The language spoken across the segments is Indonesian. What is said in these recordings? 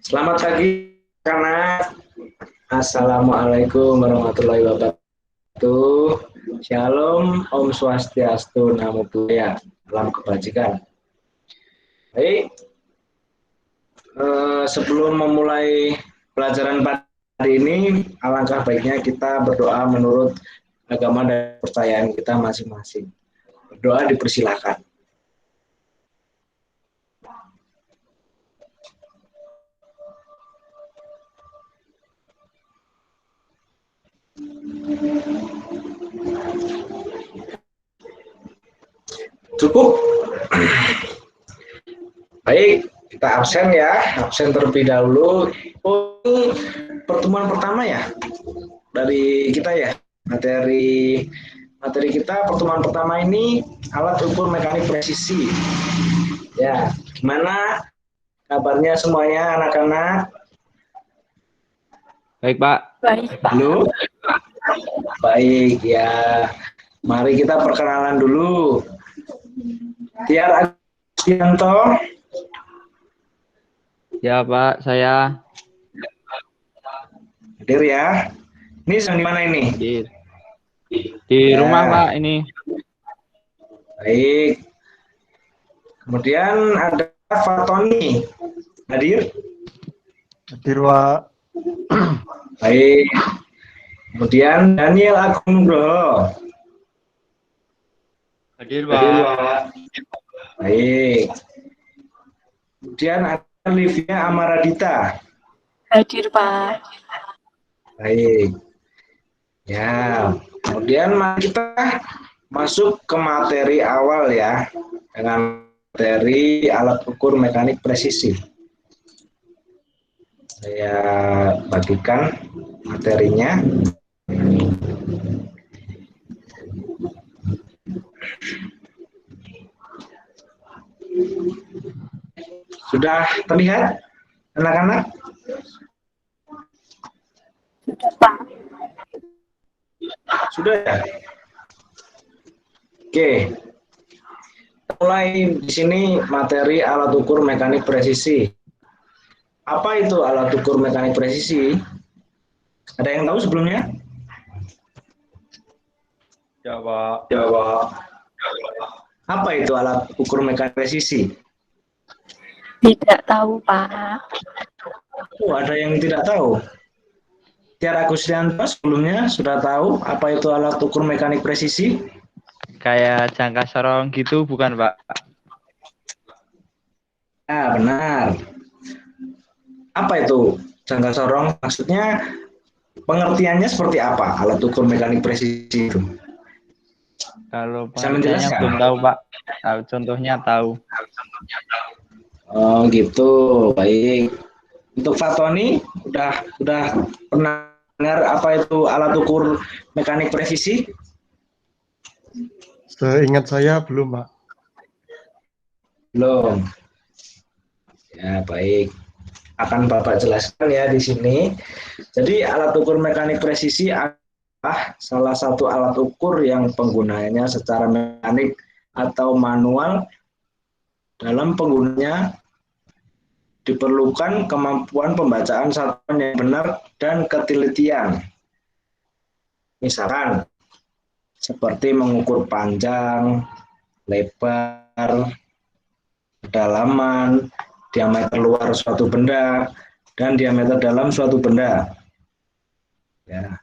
Selamat pagi, anak. Assalamualaikum warahmatullahi wabarakatuh. Shalom, Om Swastiastu, Namo Buddhaya, salam kebajikan. Baik, sebelum memulai pelajaran pada hari ini, alangkah baiknya kita berdoa menurut agama dan kepercayaan kita masing-masing. Berdoa dipersilakan. Cukup? Baik, kita absen ya, absen terlebih dahulu. Oh, pertemuan pertama ya dari kita ya, materi kita pertemuan pertama ini alat ukur mekanik presisi. Ya, gimana kabarnya semuanya anak-anak? Baik, Pak. Baik, Pak. Halo? Baik ya. Mari kita perkenalan dulu. Tiar Agustianto. Ya, Pak, saya Hadir ya. Ini sedang di mana ini? di rumah, Pak, ini. Baik. Kemudian ada Fatoni. Hadir? Hadir, Pak. Baik. Kemudian Daniel Agung Nugroho. Hadir, Pak. Baik. Kemudian ada Livia Amaradita. Hadir, Pak. Baik. Ya, kemudian mari kita masuk ke materi awal ya, dengan materi alat ukur mekanik presisi. Saya bagikan materinya. Sudah terlihat, anak-anak? Sudah, Pak. Sudah ya? Oke. Mulai di sini materi alat ukur mekanik presisi. Apa itu alat ukur mekanik presisi? Ada yang tahu sebelumnya? Ya, Pak. Apa itu alat ukur mekanik presisi? Tidak tahu, Pak. Oh, ada yang tidak tahu. Tiar Agustianto sebelumnya sudah tahu apa itu alat ukur mekanik presisi? Kayak jangka sorong gitu, bukan, Pak? Ya, benar. Apa itu jangka sorong? Maksudnya pengertiannya seperti apa alat ukur mekanik presisi itu? Kalau Bisa pengertiannya menjelaskan? belum tahu, Pak. Contohnya tahu. Oh, gitu. Baik. Untuk Fatoni udah pernah dengar apa itu alat ukur mekanik presisi? Seingat saya belum, Pak. Belum. Ya, baik. Akan Bapak jelaskan ya di sini. Jadi alat ukur mekanik presisi adalah salah satu alat ukur yang penggunanya secara mekanik atau manual. Dalam penggunanya diperlukan kemampuan pembacaan satuan yang benar dan ketelitian. Misalkan seperti mengukur panjang, lebar, kedalaman, diameter luar suatu benda, dan diameter dalam suatu benda. Ya.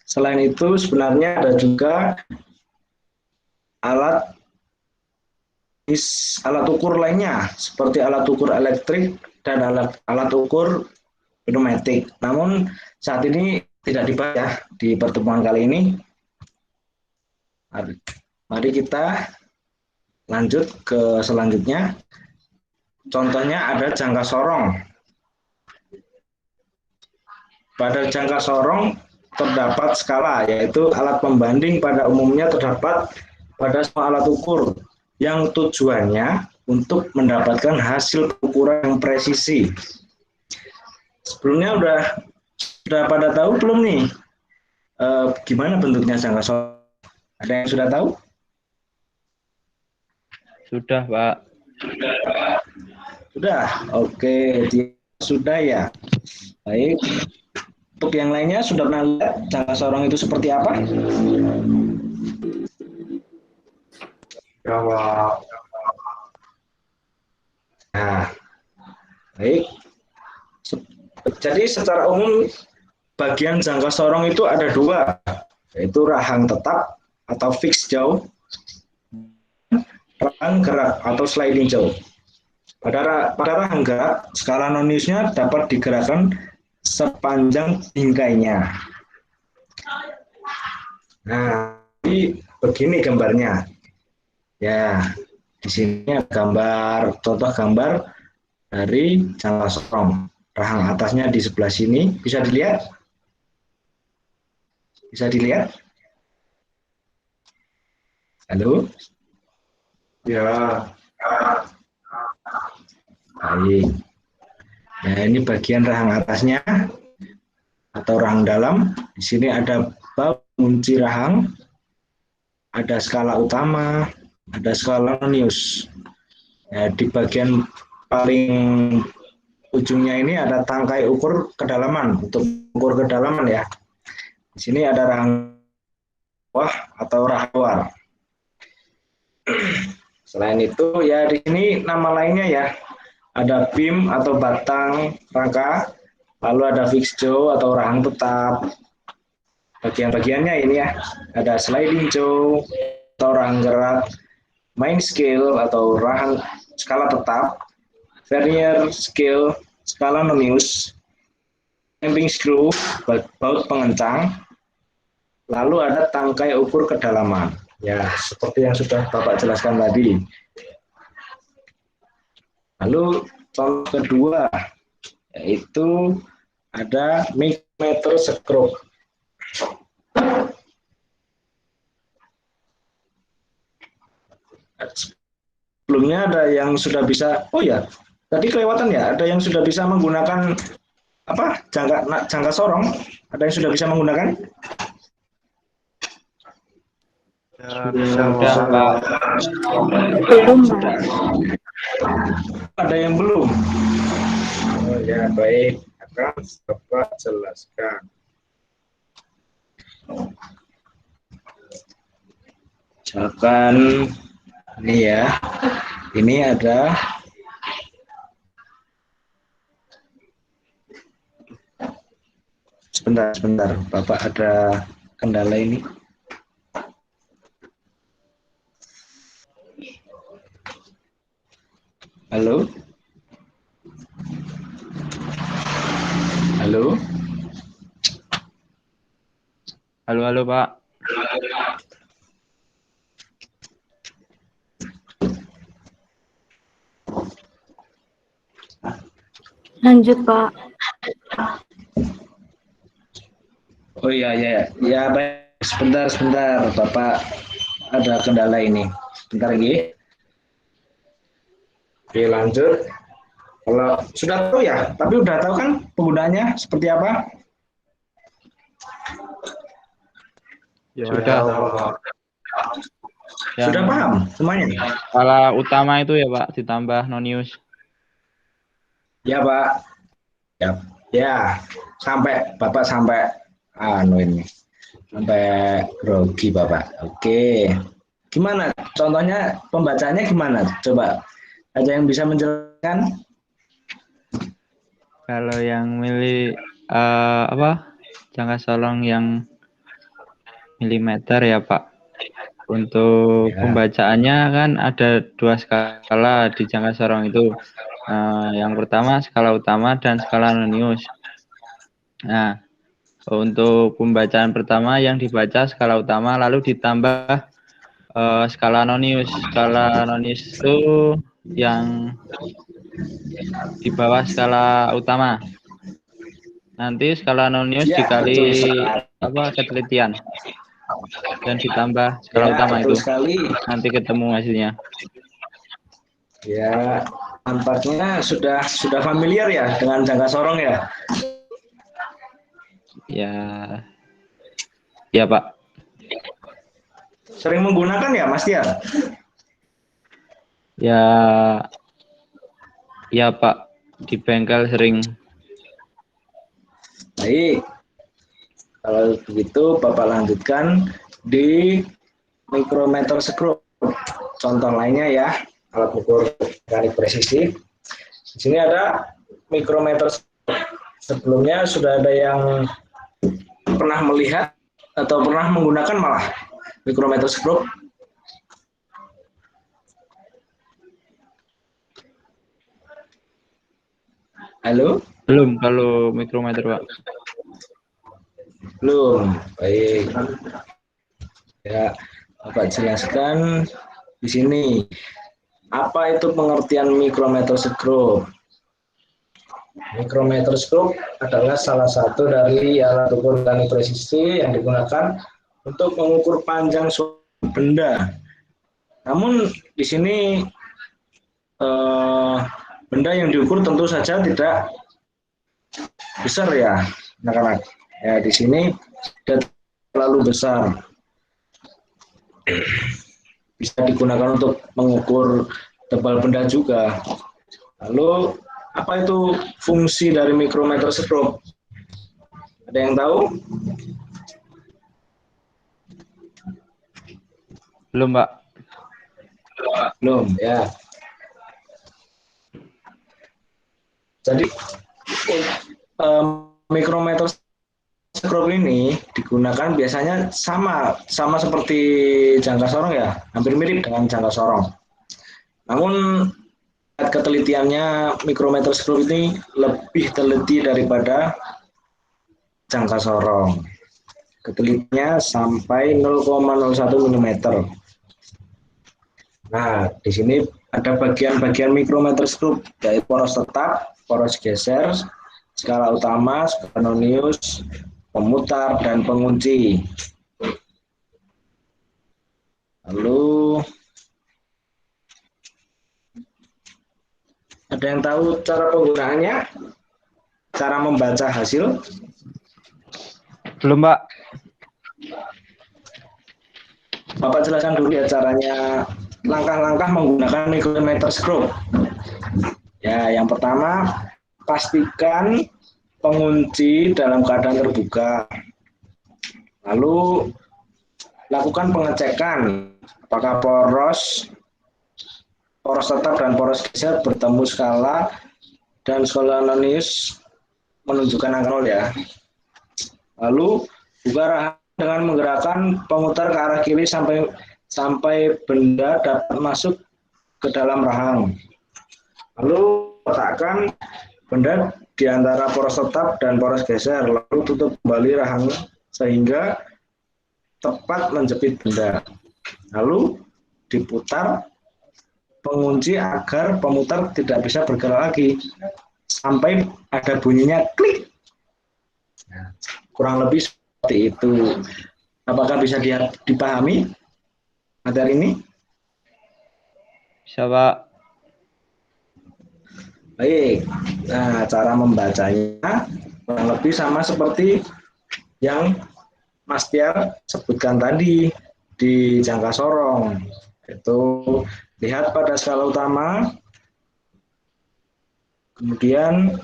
Selain itu sebenarnya ada juga alat ukur lainnya seperti alat ukur elektrik dan alat ukur pneumatik. Namun saat ini tidak dibahas ya di pertemuan kali ini. Mari kita lanjut ke selanjutnya. Contohnya ada jangka sorong. Pada jangka sorong terdapat skala, yaitu alat pembanding pada umumnya terdapat pada semua alat ukur yang tujuannya untuk mendapatkan hasil ukuran yang presisi. Sebelumnya sudah pada tahu belum nih gimana bentuknya jangka sorong? Ada yang sudah tahu? Sudah, Pak. Sudah, oke, sudah ya. Baik. Untuk yang lainnya sudah pernah lihat jangka sorong itu seperti apa? Jawab. Nah, baik. Jadi secara umum bagian jangka sorong itu ada dua, yaitu rahang tetap atau fix jaw, rahang gerak atau sliding jaw. Pada rahang gerak, skala noniusnya dapat digerakkan sepanjang bingkainya. Nah, jadi begini gambarnya. Ya, di sini ada contoh gambar dari jangka sorong. Rahang atasnya di sebelah sini, bisa dilihat? Bisa dilihat? Halo? Ya. Baik. Nah, ini bagian rahang atasnya atau rahang dalam. Di sini ada bab kunci rahang, ada skala utama, ada skala nonius. Nah, di bagian paling ujungnya ini ada tangkai ukur kedalaman. Untuk ukur kedalaman ya. Di sini ada rahang bawah atau rahang luar. Selain itu ya di sini nama lainnya ya. Ada beam atau batang rangka, lalu ada fixed jaw atau rahang tetap. Bagian-bagiannya ini ya, ada sliding jaw atau rahang gerak, main scale atau rahang skala tetap, vernier scale, skala nonius, clamping screw, baut pengencang, lalu ada tangkai ukur kedalaman. Ya, seperti yang sudah Bapak jelaskan tadi. Lalu contoh kedua yaitu ada meter skrup. Sebelumnya ada yang sudah bisa, oh ya, tadi kelewatan ya, ada yang sudah bisa menggunakan apa jangka sorong, ada yang sudah bisa menggunakan? Sudah, Pak. Belum, Pak. Ada yang belum? Oh ya, baik. Akan Bapak jelaskan. Misalkan ini ya, ini ada sebentar, Bapak ada kendala ini. Halo? Halo? Halo, Pak. Lanjut, Pak. Oh iya, ya baik. Sebentar, Bapak ada kendala ini. Sebentar lagi. Oke, lanjut. Kalau sudah tahu ya, tapi udah tahu kan penggunaannya seperti apa? Ya, Sudah. Pak. Sudah Yang paham semuanya? skala utama itu ya, Pak, ditambah nonius. Ya, Pak. Ya, Bapak sampai ini. Sampai grogi, Bapak. Oke. Gimana? Contohnya pembacanya gimana? Coba. Ada yang bisa menjelaskan? Kalau yang milih jangka sorong yang milimeter ya, Pak. Untuk Ya. pembacaannya kan ada dua skala di jangka sorong itu. Yang pertama skala utama dan skala nonius. Nah, untuk pembacaan pertama yang dibaca skala utama lalu ditambah skala nonius. Skala nonius itu yang di bawah skala utama. Nanti skala nonius Ya, dikali betul ketelitian dan ditambah skala ya, utama betul itu. sekali. Nanti ketemu hasilnya. Ya, tampaknya sudah familiar ya dengan jangka sorong ya. Ya. Ya, Pak. Sering menggunakan ya, Mas Tiar? Ya, ya Pak, di bengkel sering. Baik, kalau begitu Bapak lanjutkan di micrometer screw. Contoh lainnya ya, alat ukur mekanik presisi. Di sini ada micrometer. Sebelumnya sudah ada yang pernah melihat atau pernah menggunakan malah micrometer screw? Halo? Belum kalau mikrometer Pak. Belum. Baik. Ya, Bapak jelaskan di sini. Apa itu pengertian micrometer screw? Micrometer screw adalah salah satu dari alat ukur mekanik presisi yang digunakan untuk mengukur panjang suatu benda. Namun di sini benda yang diukur tentu saja tidak besar ya, anak-anak. Ya di sini tidak terlalu besar. Bisa digunakan untuk mengukur tebal benda juga. Lalu apa itu fungsi dari micrometer screw? Ada yang tahu? Belum Pak. Belum ya. Jadi micrometer screw ini digunakan biasanya sama seperti jangka sorong ya, hampir mirip dengan jangka sorong. Namun ketelitiannya micrometer screw ini lebih teliti daripada jangka sorong. Ketelitiannya sampai 0,01 mm. Nah, di sini ada bagian-bagian micrometer screw, yaitu poros tetap, poros geser, skala utama, skala nonius, pemutar, dan pengunci. Lalu, ada yang tahu cara penggunaannya? Cara membaca hasil? Belum Pak. Bapak jelaskan dulu ya caranya, langkah-langkah menggunakan micrometer screw. Ya, yang pertama, pastikan pengunci dalam keadaan terbuka. Lalu lakukan pengecekan apakah poros tetap dan poros geser bertemu skala dan skala nonius menunjukkan angka 0 ya. Lalu buka rahang dengan menggerakkan pemutar ke arah kiri sampai benda dapat masuk ke dalam rahang. Lalu letakkan benda di antara poros tetap dan poros geser, lalu tutup kembali rahang sehingga tepat menjepit benda. Lalu diputar pengunci agar pemutar tidak bisa bergerak lagi sampai ada bunyinya klik. Kurang lebih seperti itu. Apakah bisa dipahami materi ini? Bisa Pak. Baik, nah cara membacanya kurang lebih sama seperti yang Mas Tiar sebutkan tadi di jangka sorong. Itu lihat pada skala utama, kemudian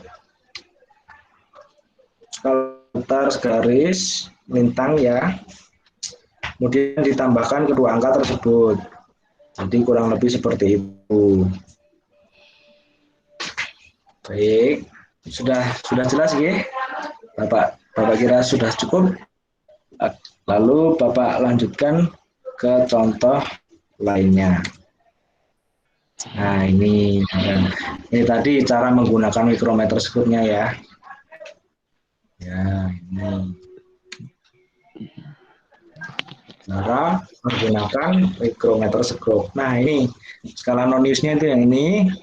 skala putar garis, lintang ya, kemudian ditambahkan kedua angka tersebut. Jadi kurang lebih seperti itu. Baik, sudah jelas ya, Bapak kira sudah cukup. Lalu Bapak lanjutkan ke contoh lainnya. Nah ini tadi cara menggunakan micrometer screw-nya ya. Ya ini cara menggunakan micrometer screw. Nah ini skala noniusnya itu yang ini,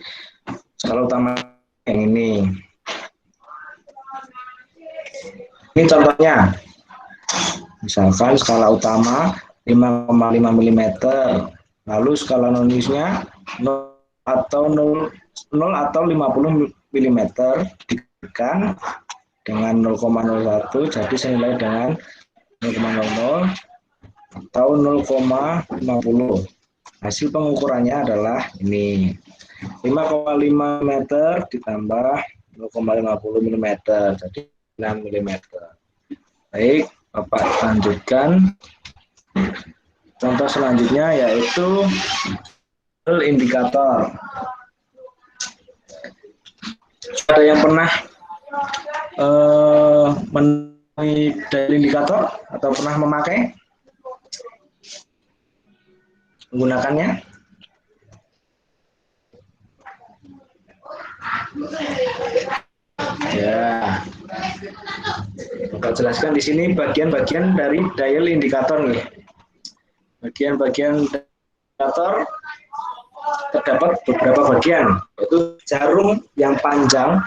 skala utama yang ini. Ini contohnya, misalkan skala utama 5,5 mm, lalu skala noniusnya 0 atau 50 mm diberikan dengan 0,01, jadi senilai dengan 0,00 atau 0,50. Hasil pengukurannya adalah ini 5,5 meter ditambah 0,50 mm, jadi 6 mm. Baik, Bapak lanjutkan. Contoh selanjutnya yaitu indikator. Ada yang pernah menemui dial indikator atau pernah memakai menggunakannya? Ya, Bapak jelaskan di sini bagian-bagian dari dial indikator nih. Bagian-bagian indikator terdapat beberapa bagian, yaitu jarum yang panjang.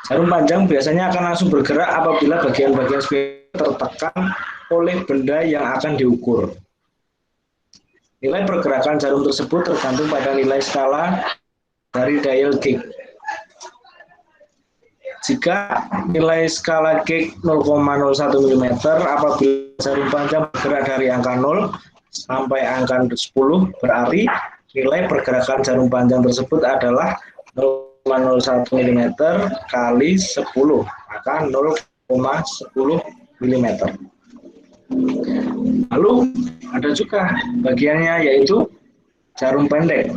Jarum panjang biasanya akan langsung bergerak apabila bagian-bagian tertekan oleh benda yang akan diukur. Nilai pergerakan jarum tersebut tergantung pada nilai skala dari dial gauge. Jika nilai skala gauge 0,01 mm apabila jarum panjang bergerak dari angka 0 sampai angka 10, berarti nilai pergerakan jarum panjang tersebut adalah 0,01 mm kali 10, maka 0,10 mm. Lalu ada juga bagiannya yaitu jarum pendek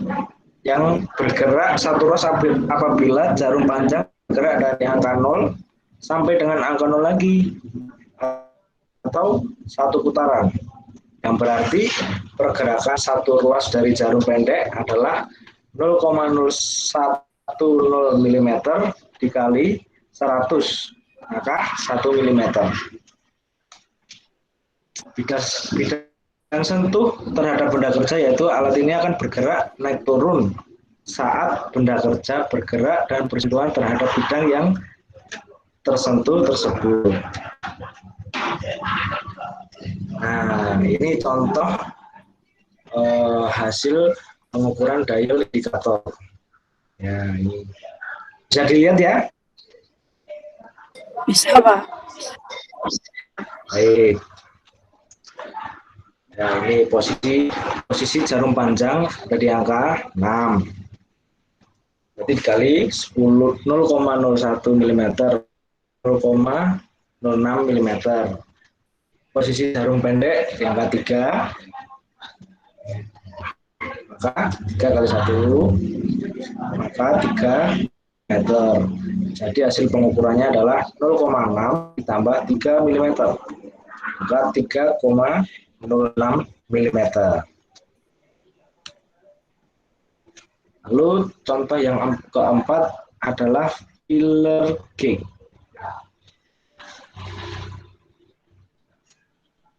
yang bergerak satu ruas apabila jarum panjang bergerak dari angka 0 sampai dengan angka 0 lagi atau satu putaran, yang berarti pergerakan satu ruas dari jarum pendek adalah 0,010 mm dikali 100, maka 1 mm. Bidang sentuh terhadap benda kerja yaitu alat ini akan bergerak naik turun saat benda kerja bergerak dan bersentuhan terhadap bidang yang tersentuh tersebut. Nah, ini contoh hasil pengukuran dial indikator. Ya, ini bisa dilihat ya. Bisa, Pak. Baik. Nah, ini posisi jarum panjang ada di angka 6. Berarti dikali 0,01 mm, 0,06 mm. Posisi jarum pendek di angka 3. Maka 3 kali 1, maka 3 meter. Jadi hasil pengukurannya adalah 0,6 ditambah 3 mm. Maka 3,06 mm. Lalu contoh yang keempat adalah filler gauge.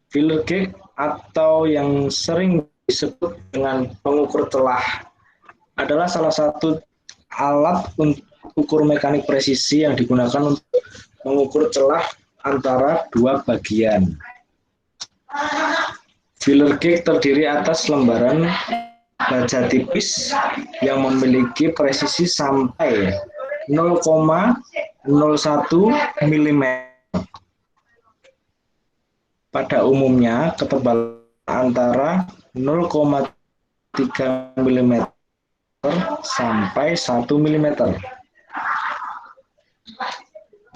Filler gauge atau yang sering disebut dengan pengukur celah adalah salah satu alat ukur mekanik presisi yang digunakan untuk mengukur celah antara dua bagian. Filler gauge terdiri atas lembaran baja tipis yang memiliki presisi sampai 0,01 mm. Pada umumnya ketebalan antara 0,3 mm sampai 1 mm.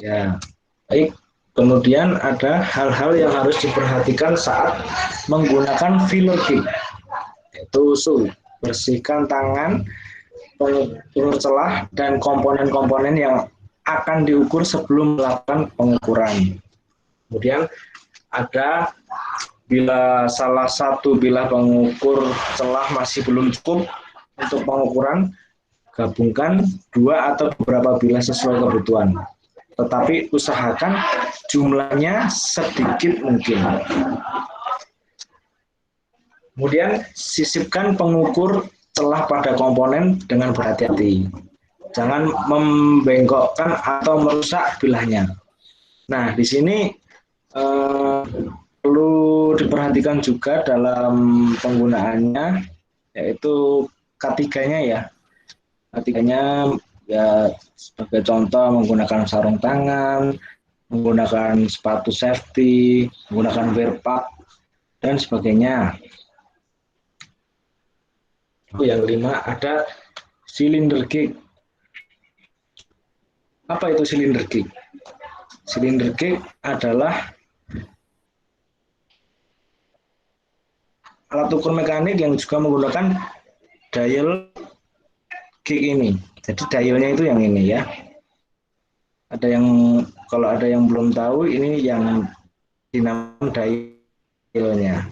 Ya, baik. Kemudian ada hal-hal yang harus diperhatikan saat menggunakan filler gauge. Yaitu bersihkan tangan, pengukur celah, dan komponen-komponen yang akan diukur sebelum melakukan pengukuran. Kemudian ada bila salah satu bilah pengukur celah masih belum cukup untuk pengukuran, gabungkan 2 atau beberapa bilah sesuai kebutuhan. Tetapi usahakan jumlahnya sedikit mungkin. Kemudian sisipkan pengukur celah pada komponen dengan berhati-hati. Jangan membengkokkan atau merusak bilahnya. Nah, di sini perlu diperhatikan juga dalam penggunaannya, yaitu K3-nya ya. K3-nya ya sebagai contoh menggunakan sarung tangan, menggunakan sepatu safety, menggunakan wear pack, dan sebagainya. Yang kelima ada cylinder gauge. Apa itu cylinder gauge? Cylinder gauge adalah alat ukur mekanik yang juga menggunakan dial gauge ini. Jadi dialnya itu yang ini ya. Ada yang, kalau ada yang belum tahu, ini yang dinamakan dialnya.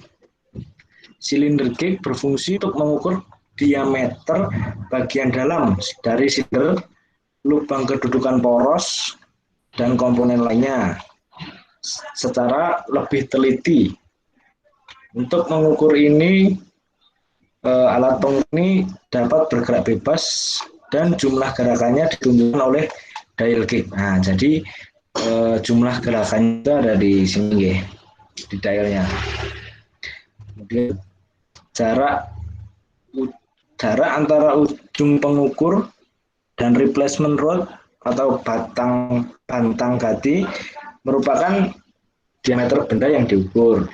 Cylinder gauge berfungsi untuk mengukur diameter bagian dalam dari silinder, lubang kedudukan poros, dan komponen lainnya secara lebih teliti. Untuk mengukur ini, alat pengukur ini dapat bergerak bebas dan jumlah gerakannya ditunjukkan oleh dial gauge. Nah, jadi jumlah gerakannya itu ada di sini ya, di dialnya. Kemudian jarak antara ujung pengukur dan replacement rod atau bantang ganti merupakan diameter benda yang diukur.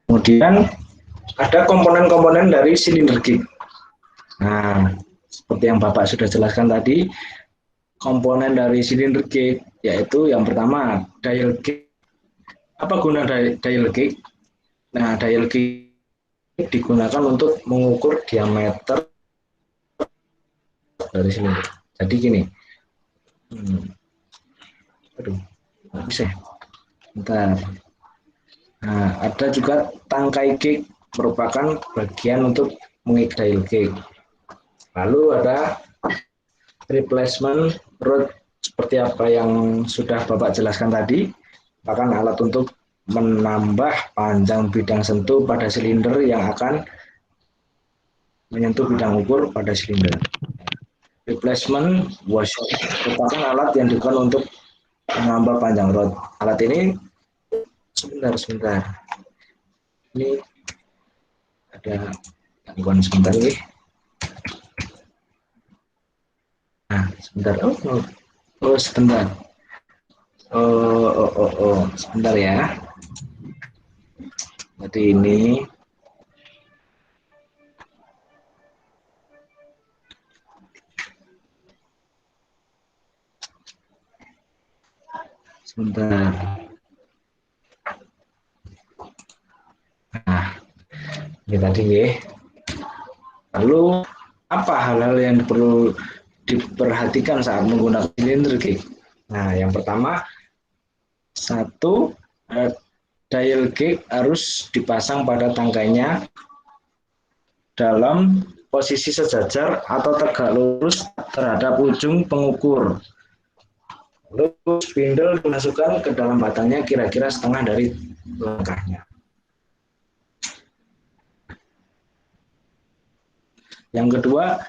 Kemudian ada komponen-komponen dari cylinder gauge. Nah, seperti yang Bapak sudah jelaskan tadi, komponen dari cylinder gauge yaitu yang pertama dial gauge. Apa guna dial gauge? Nah, dial gauge digunakan untuk mengukur diameter dari silinder. Jadi gini, aduh, nggak bisa. Bentar. Nah, ada juga tangkai gauge, merupakan bagian untuk mengikat dial gauge. Lalu ada replacement rod, seperti apa yang sudah Bapak jelaskan tadi, merupakan alat untuk menambah panjang bidang sentuh pada silinder yang akan menyentuh bidang ukur pada silinder. Replacement washer merupakan alat yang digunakan untuk menambah panjang rod. Alat ini sebentar. Ini ada gangguan sebentar nih. Nah, sebentar. Oh, sebentar. Sebentar ya. Jadi ini sebentar. Nah, ini tadi ya. Lalu apa hal-hal yang perlu diperhatikan saat menggunakan silinder gauge? Nah, yang pertama, satu, dial gauge harus dipasang pada tangkainya dalam posisi sejajar atau tegak lurus terhadap ujung pengukur. Lalu spindle dimasukkan ke dalam batangnya kira-kira setengah dari langkahnya. Yang kedua,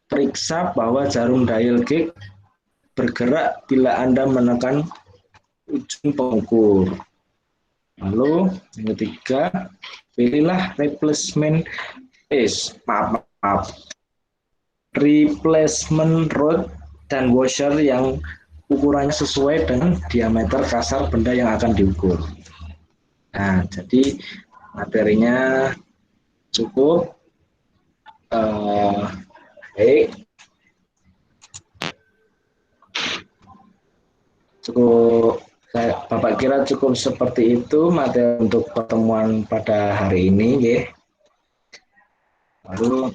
periksa bahwa jarum dial gauge bergerak bila Anda menekan ujung pengukur. Lalu yang ketiga, pilihlah replacement rod dan washer yang ukurannya sesuai dengan diameter kasar benda yang akan diukur. Nah, jadi materinya cukup baik. Bapak kira cukup seperti itu materi untuk pertemuan pada hari ini, ya. Lalu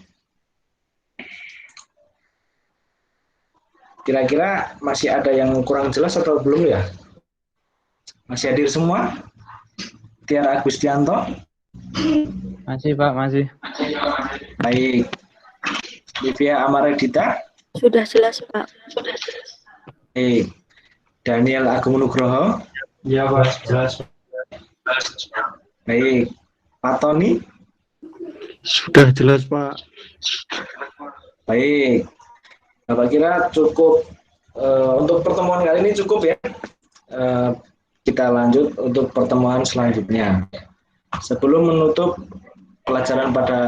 kira-kira masih ada yang kurang jelas atau belum ya? Masih hadir semua? Tiara Agustianto? Masih Pak, masih. Baik. Livia Amaredita? Sudah jelas, Pak. Baik. Daniel Agung Nugroho? Ya, Pak, jelas. Baik. Pak Tony? Sudah jelas, Pak. Baik. Bapak kira cukup untuk pertemuan kali ini cukup ya. Kita lanjut untuk pertemuan selanjutnya. Sebelum menutup pelajaran pada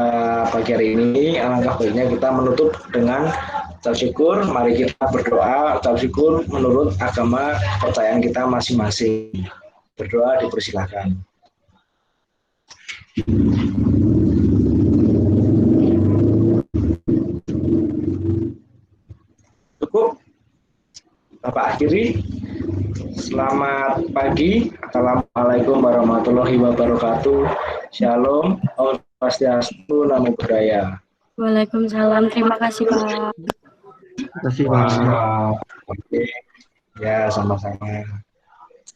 pagi hari ini, alangkah baiknya kita menutup dengan ucap syukur. Mari kita berdoa, ucap syukur menurut agama kepercayaan kita masing-masing. Berdoa dipersilakan. Cukup, Bapak akhiri. Selamat pagi. Assalamualaikum warahmatullahi wabarakatuh. Shalom. Om Swastiastu, Namo Buddhaya. Waalaikumsalam. Terima kasih, Pak. Terima kasih, Pak. Oke. Ya, sama-sama.